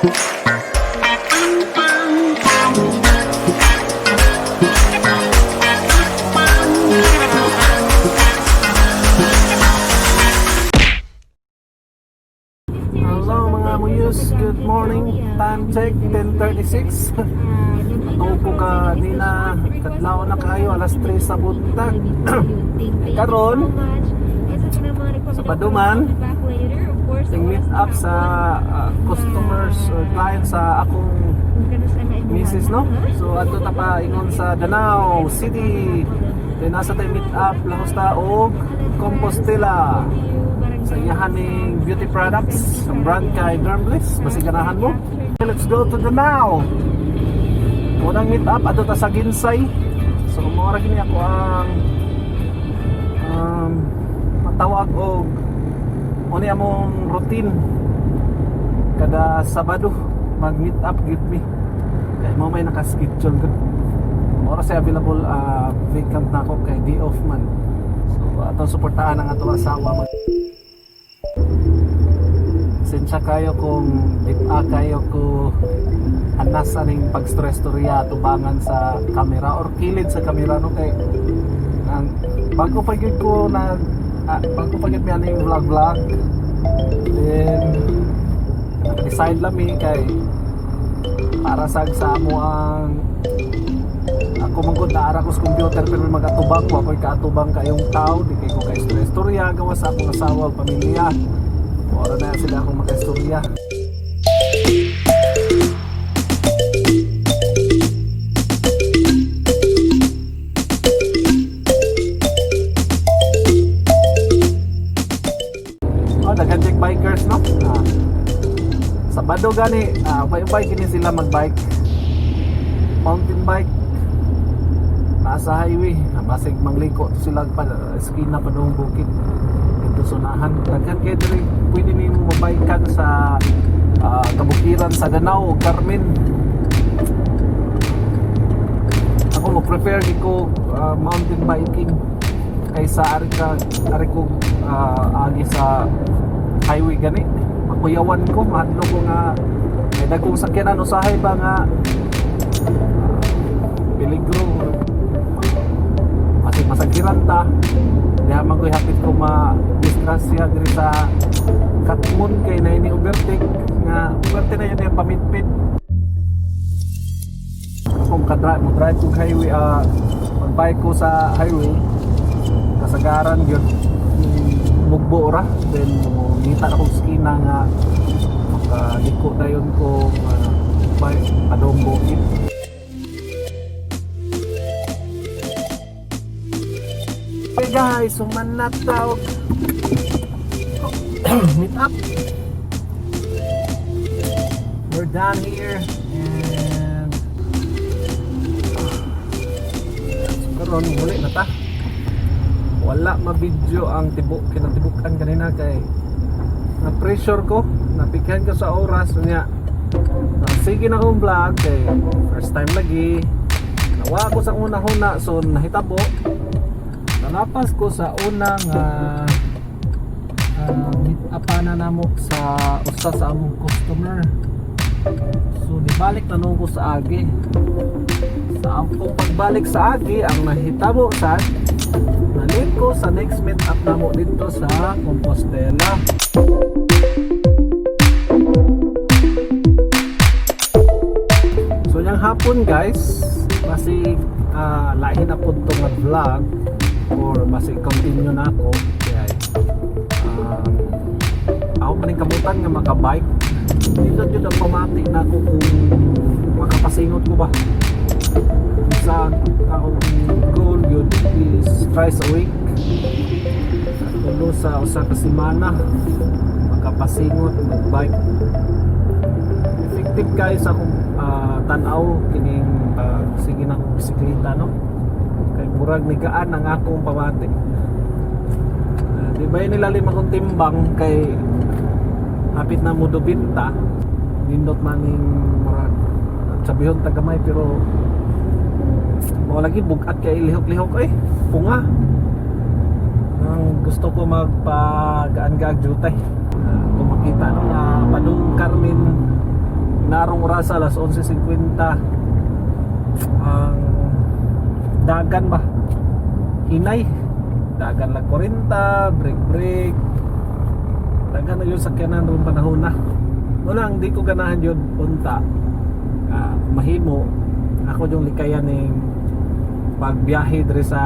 Good morning, time check 10:36. Tupo ka nina kadlaw na kayo alas 3 sa buntag. Karon sa Paduman ting meet up sa customers or clients sa akong misis, no? So adto ta pa ingon sa Danao City. Then nasa tayo meet up lahos ta og Compostela. Sa iyahaning beauty products ang brand kay Dermbliss, masiganahan mo. Let's go to Danao. Unang meet up ato ta sa Ginsay. So mo ra gini ako ang matawag og uni among routine kada Sabado mag meet up gid me. Kay mo may naka-schedule gud. Ora say available vacant na ako kay day off man. So ato suportahan ang ato asawa. Sensya kayo kung kayo ko anas aning pag-stress-storya tubangan sa camera or kilid sa camera, no? Kay bago pa gyud ko na bago pa gyud mi aning vlog then decide lang mi kay para sa mo ang ako mangkod na ara ko sa computer pero magatubang ko ako'y kaatubang kayong tao di kay ko kay stress-storya gawa sa akong asawa o pamilya. Ora na sila akong makaistorya. Nag-check bikers, no? Sabado gani, ubay-ubay kini sila mag-bike. Mountain bike. Nasa highway, basig mangliko sila pa skina pa doong bukid. Sunahan daghan kay diri pwede ni mabaykan sa kabukiran sa Danao, Carmen. Ako mo prefer ko mountain biking kaysa ari ko agi sa highway gani. Makuyawan ko, mahadlo ko nga may dagkong sakyanan usahay ba nga peligro masagiran ta. Diha man ko'y hapit ko ma-distrasya diri sa Katmon kay na ini overtake nga overtake na yun yung pamitpit. Kung mo-drive kong highway, mag-bike ko sa highway kasagaran yun mugbo ra then ngita na kong skina nga makaliko na yun ko bike padong bukid. Hey guys, sumanat tawag meet up. We're down here and karon muli na ta. Wala ma-video ang kinatibukan kanina kay na pressure ko, napikyan ko sa oras niya. Sige na akong vlog kay first time lagi. Nawa ko sa una-una so nahitabo. Nalapas ko sa unang meet up na namo sa usa sa among customer. So nibalik na nung ko sa agi. Sa akong pagbalik sa agi ang nahitabo sa nalit ko sa next meet up namo dito sa Compostela. So yang hapon guys, basig lain na po itong vlog or basig continue na ako kaya ako maning kabutan nga makabike dito yun ang pamati na ako kung makapasingot ko ba sa akong goal yun is twice a week tulo sa usa ka semana makapasingot magbike. Effective guys akong tanaw kining sige na akong bisikleta, no? Kay murag nigaan ang akong pamati. Di ba nilalim akong timbang kay hapit na mo dubinta nindot maning murag sabihon tagamay pero mo lagi bugat kay lihok-lihok punga. Ang gusto ko magpagaan-gaag jutay. Kung makita no nga Padung Carmen narong oras alas 11:50 ang dagan ba hinay dagan lang 40 break dagan na yun sakyanan ron panahon na unang di ko ganahan yun punta mahimo ako yung likayan ng pagbiyahe diri sa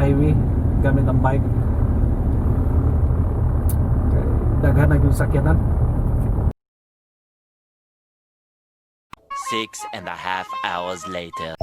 highway gamit ang bike daghan na yung sakyanan. 6.5 hours later.